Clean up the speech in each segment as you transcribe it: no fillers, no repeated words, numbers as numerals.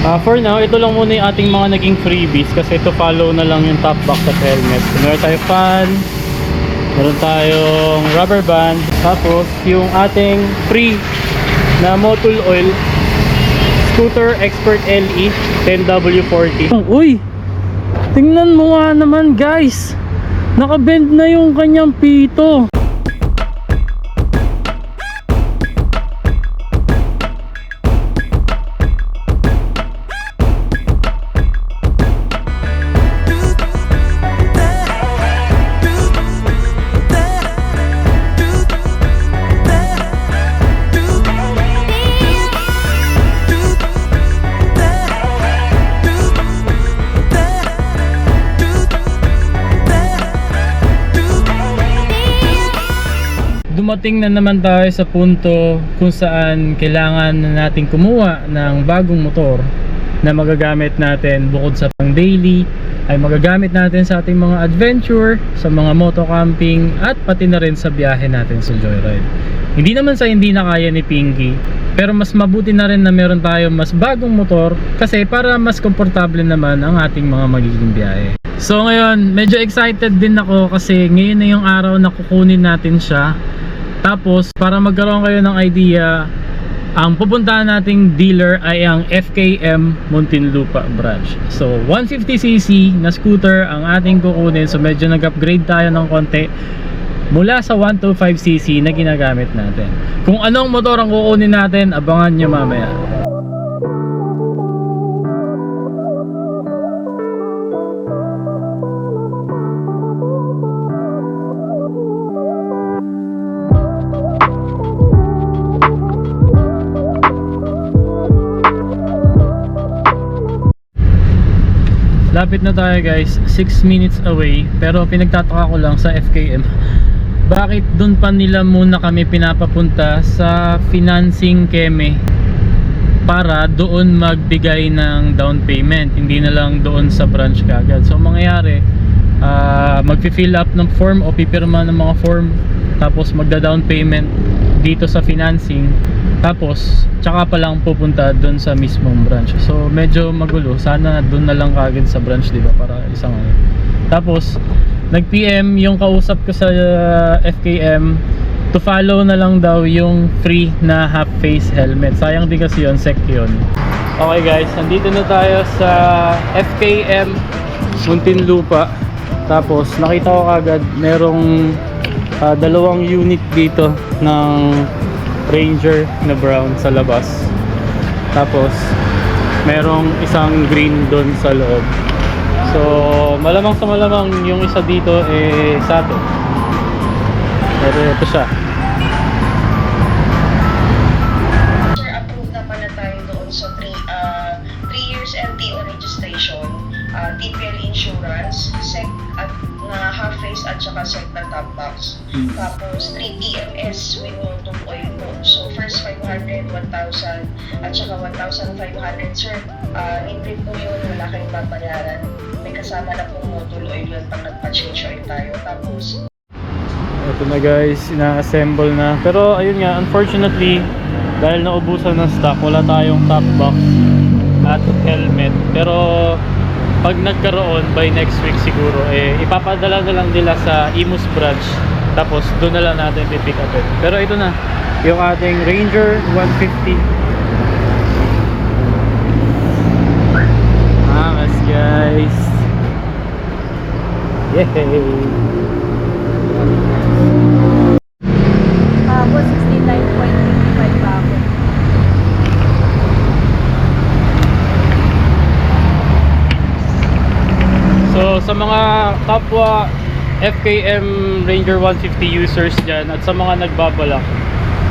For now, ito lang muna yung ating mga naging freebies kasi ito follow na lang yung top box at helmet. So, meron tayong fan, meron tayong rubber band, tapos yung ating free na motul oil Scooter Expert LE 10W40. Uy! Tingnan mo nga naman guys! Nakabend na yung kanyang pito. Dumating na naman tayo sa punto kung saan kailangan na natin kumuha ng bagong motor na magagamit natin bukod sa pang daily ay magagamit natin sa ating mga adventure, sa mga moto camping at pati na rin sa biyahe natin sa joyride. Hindi naman sa hindi na kaya ni Pinky, pero mas mabuti na rin na meron tayo mas bagong motor kasi para mas komportable naman ang ating mga magiging biyahe. So ngayon, medyo excited din ako kasi ngayon na yung araw na kukunin natin siya. Tapos para magkaroon kayo ng idea, ang pupuntahan nating dealer ay ang FKM Muntinlupa branch. So 150cc na scooter ang ating kukunin. So medyo nag-upgrade tayo ng konti mula sa 125cc na ginagamit natin. Kung anong motor ang kukunin natin, abangan nyo mamaya. Lapit na tayo guys, 6 minutes away. Pero pinagtataka ko lang sa FKM, bakit dun pa nila muna kami pinapapunta sa financing keme para doon magbigay ng down payment, hindi na lang doon sa branch kagad. So mangyayari, magfi-fill up ng form o pipirma ng mga form, tapos magda-down payment dito sa financing, tapos tsaka pa lang pupunta doon sa mismong branch. So medyo magulo. Sana doon na lang kagad sa branch, di ba, para isang ano. Tapos nag-PM yung kausap ko sa FKM to follow na lang daw yung free na half face helmet. Sayang din kasi yun, sec yun. Okay guys, nandito na tayo sa FKM Muntinlupa. Tapos nakita ko kagad merong dalawang unit dito ng Ranger na brown sa labas. Tapos merong isang green doon sa loob. So malamang sa malamang yung isa dito sa atin. Pero ito siya. Sir, approved naman na tayo doon sa 3 years LTO registration, TPL insurance, SEC at na half face at saka SEC na top box. Tapos 3 PMS with motor oil po. So first 500, 1,000 at saka 1,500 sir. Libre po yun, wala kayong babayaran. May kasama na pong motor oil yun pag nagpa-change oil tayo. Tapos ito na guys, ina-assemble na. Pero ayun nga, unfortunately dahil naubusan ng stock, wala tayong top box at helmet. Pero pag nagkaroon by next week siguro, ipapadala na lang nila sa Imus branch. Tapos doon na lang natin i-pick up it. Pero ito na yung ating Ranger 150. Angas guys. Yay! Ako 69.55 pa ako. So sa mga kapwa FKM Ranger 150 users dyan at sa mga nagbabalak,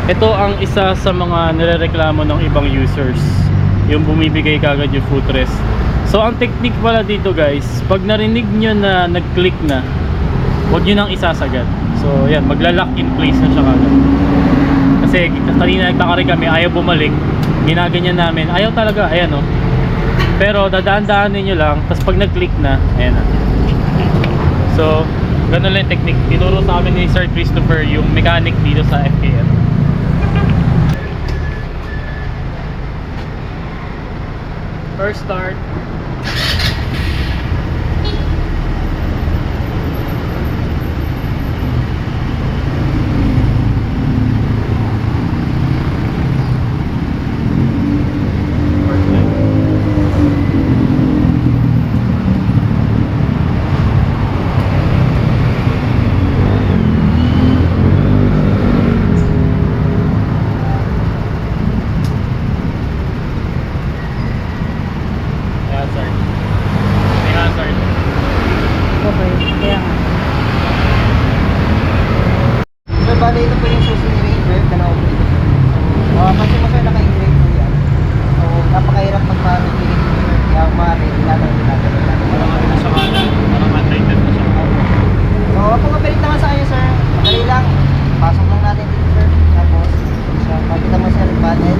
ito ang isa sa mga nirereklamo ng ibang users, yung bumibigay kagad yung footrest. So ang technique pala dito guys, pag narinig nyo na nag-click na, huwag nyo nang isasagad. So yan, magla-lock in place na siya kagad. Kasi kanina nagtaka rin kami, ayaw bumalik, ginaganyan namin, ayaw talaga, ayan o. Pero dadaan-daanin nyo lang, tapos pag nag-click na, ayan na. So ganun lang yung technique. Tinuro sa amin ni Sir Christopher, yung mechanic dito sa FKM. First start. Hazard. May hazard. Okay, kaya nga. So, bali ito po yung susi ni Ranger, dalawang plate. Kasi mo sir, naka-engrave po yan. So, napakahirap magpapit yung sir. Kaya maaari, tinatawag natin. Parang ano na sa kanan. Parang unrated na siya. So, kung mapilit naman sa kanya sir, madali lang. Pasok lang natin dito sir. Tapos, so, makita mo sir, button.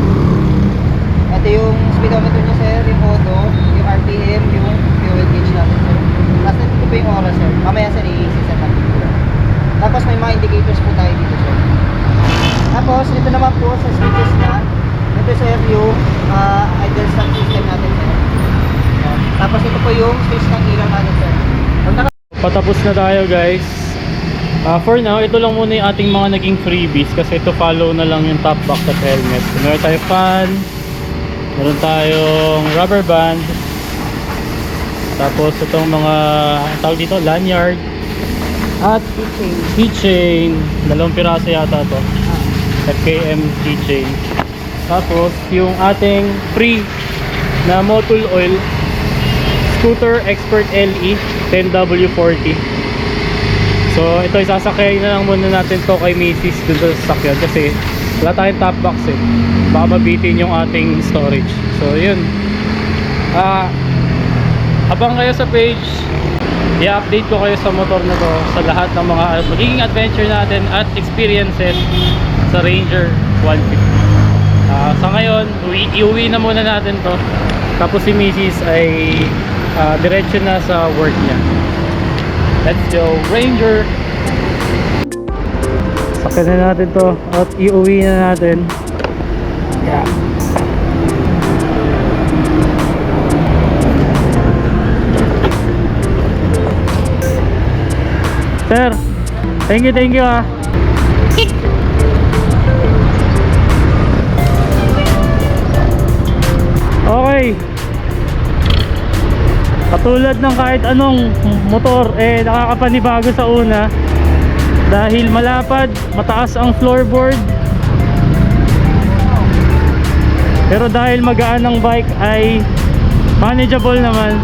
Ito yung speedometer niya sir, yung auto, yung RPM, yung fuel gauge natin sir. Tapos dito po yung oras sir. Mamaya sir, i-set natin dito. Tapos may mga indicators po tayo dito sir. Tapos ito naman po sa switches na. Ito sir yung idle stop system natin sir. Tapos ito po yung switch ng ilaw natin sir. Pag naka Patapos na tayo guys. For now, ito lang muna yung ating mga naging freebies kasi ito follow na lang yung top box at helmet. Meron tayo fan, meron tayong rubber band, tapos itong mga tawag dito, lanyard at keychain. 2 piraso yata to, FKM keychain. Tapos yung ating free na Motul Oil Scooter Expert LE 10W40. So ito, isasakay na lang muna natin to kay Macy's dun sa sasakyan kasi wala tayong top box eh, baka mabitin yung ating storage. So yun, abang kayo sa page, i-update ko kayo sa motor na to, sa lahat ng mga magiging adventure natin at experiences sa Ranger 150. Sa ngayon, iuwi na muna natin to, tapos si Mrs. ay diretso na sa work niya. Let's go Ranger! Sakyan na natin to at iuwi na natin. Yeah. Sir, thank you ah. Okay. Katulad ng kahit anong motor, nakakapanibago sa una dahil malapad, mataas ang floorboard. Pero dahil magaan ang bike ay manageable naman.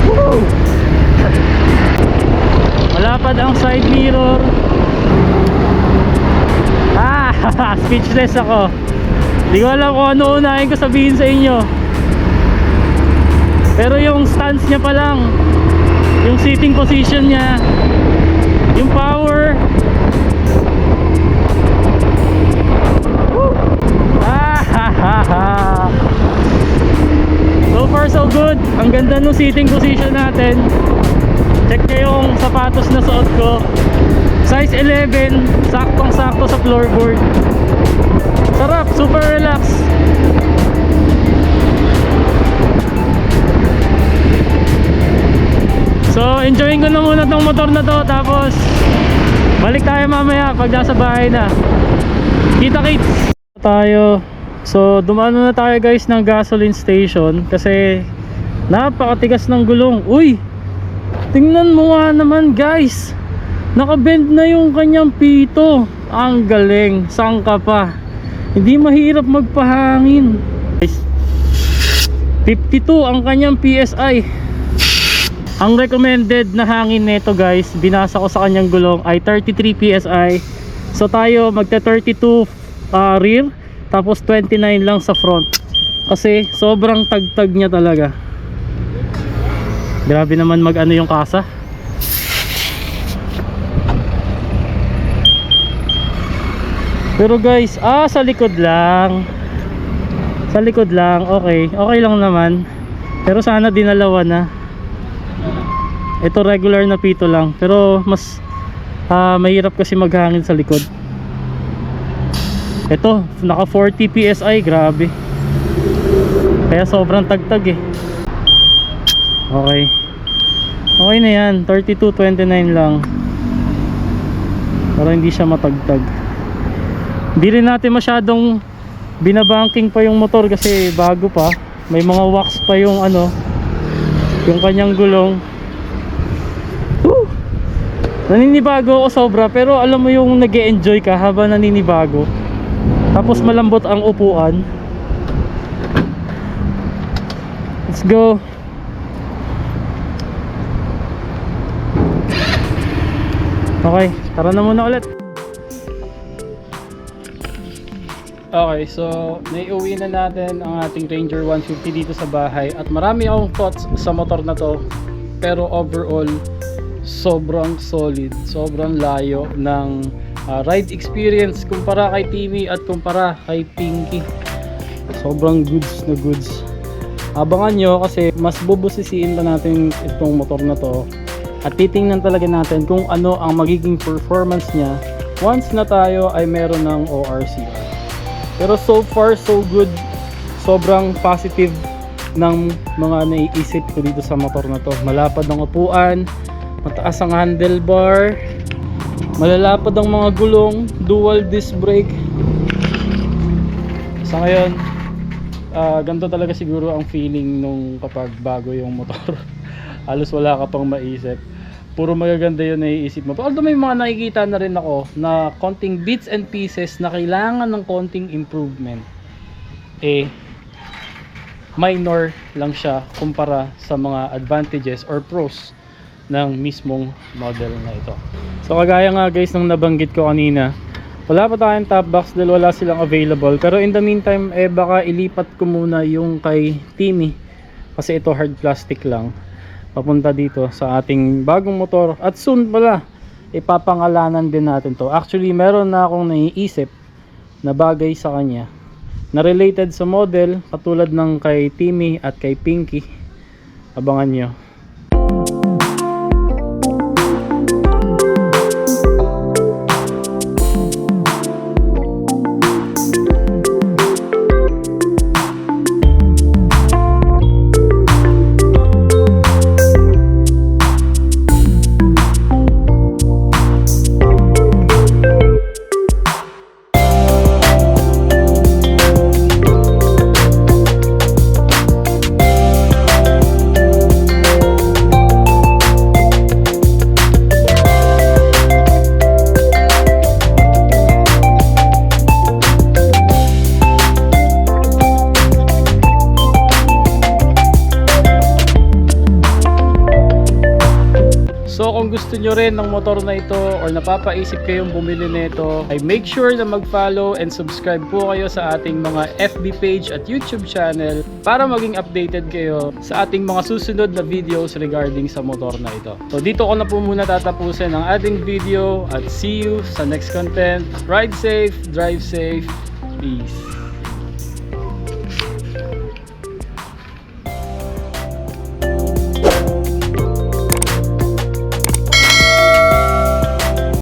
Woo! Malapad ang side mirror. Speechless ako. Di ko alam kung ano unahin ko sabihin sa inyo. Pero yung stance niya pa lang, yung sitting position niya, yung power. So far so good. Ang ganda ng sitting position natin. Check nyo yung sapatos na suot ko. Size 11, saktong sakto sa floorboard. Sarap, super relax. So enjoying ko na muna tong motor na to, tapos balik tayo mamaya pag nasa bahay na. Kita kits tayo. So dumaan na tayo guys ng gasoline station kasi napakatigas ng gulong. Uy, tingnan mo nga naman guys, nakabend na yung kanyang pito. Ang galing, saan ka pa? Hindi mahirap magpahangin. 52 ang kanyang PSI. Ang recommended na hangin nito guys, binasa ko sa kanyang gulong ay 33 PSI. So tayo magte 32 rear, tapos 29 lang sa front. Kasi sobrang tagtag niya talaga. Grabe naman mag-ano yung kasa. Pero guys, sa likod lang. Sa likod lang, okay. Okay lang naman. Pero sana dinalawa na. Ito regular na pito lang. Pero mas mahirap kasi maghangin sa likod. Ito, naka 40 PSI, grabe. Kaya sobrang tagtag eh. Okay. Okay na yan, 32.29 lang. Para hindi siya matagtag. Hindi rin natin masyadong binabanking pa yung motor kasi bago pa. May mga wax pa yung ano, yung kanyang gulong. Woo! Naninibago ako sobra, pero alam mo yung nag-e-enjoy ka habang naninibago. Tapos malambot ang upuan. Let's go. Okay, tara na muna ulit. Okay, so naiuwi na natin ang ating Ranger 150 dito sa bahay. At marami akong thoughts sa motor na to. Pero overall, sobrang solid. Sobrang layo ng ride experience kumpara kay Timmy at kumpara kay Pinky. Sobrang goods na goods. Abangan nyo kasi mas bubusisiin pa natin itong motor na to. At titingnan talaga natin kung ano ang magiging performance niya once na tayo ay meron ng ORCR. Pero so far so good. Sobrang positive ng mga naiisip ko dito sa motor na to. Malapad ang upuan, mataas ang handlebar, malalapad ang mga gulong, dual disc brake. Sa ngayon, ganito talaga siguro ang feeling nung kapag bago yung motor. Halos wala ka pang maisip. Puro magaganda yun naiisip mo. Although may mga nakikita na rin ako na konting bits and pieces na kailangan ng konting improvement. Minor lang siya kumpara sa mga advantages or pros ng mismong model na ito. So kagaya nga guys nung nabanggit ko kanina, wala pa tayong top box dahil wala silang available. Pero in the meantime, baka ilipat ko muna yung kay Timmy kasi ito hard plastic lang. Papunta dito sa ating bagong motor at soon pala ipapangalanan din natin to. Actually meron na akong naiisip na bagay sa kanya na related sa model katulad ng kay Timmy at kay Pinky. Abangan nyo. So kung gusto nyo rin ng motor na ito or napapaisip kayong bumili nito, ay make sure na mag-follow and subscribe po kayo sa ating mga FB page at YouTube channel para maging updated kayo sa ating mga susunod na videos regarding sa motor na ito. So dito ko na po muna tatapusin ang ating video at see you sa next content. Ride safe, drive safe, peace.